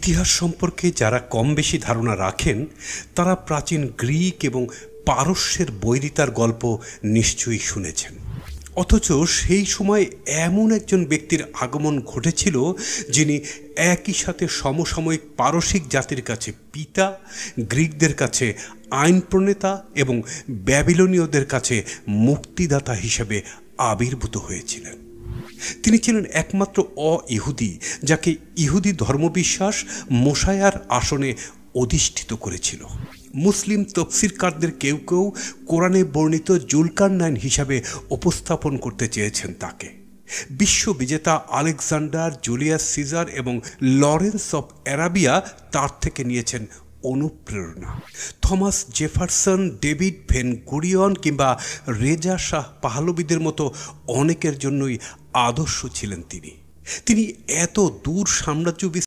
ইতিহাস সম্পর্কে যারা কম বেশি ধারণা রাখেন তারা প্রাচীন গ্রিক এবং পারস্যের বৈরিতার গল্প নিশ্চয়ই শুনেছেন। অথচ সেই সময় এমন একজন ব্যক্তির আগমন ঘটেছিল যিনি একই সাথে সমসাময়িক পারসিক জাতির কাছে পিতা, গ্রিকদের কাছে আইন প্রণেতা এবং ব্যাবিলনীয়দের কাছে মুক্তিদাতা হিসেবে আবির্ভূত হয়েছিলেন। তিনি ছিলেন একমাত্র অ-ইহুদি যাকে ইহুদি ধর্মবিশ্বাস মোশায়ার আসনে অধিষ্ঠিত করেছিল। মুসলিম তফসিরকারদের কেউ কেউ কোরআনে বর্ণিত জুলকারনাইন হিসাবে উপস্থাপন করতে চেয়েছেন তাকে। বিশ্ববিজেতা আলেকজান্ডার, জুলিয়াস সিজার এবং লরেন্স অফ অ্যারাবিয়া তার থেকে নিয়েছেন অনুপ্রেরণা। Thomas Jefferson, David Ben Gurion কিংবা রেজা শাহ পাহলবিদের মতো অনেকের জন্যই আদর্শ ছিলেন তিনি। তিনি এত দূর সাম্রাজ্য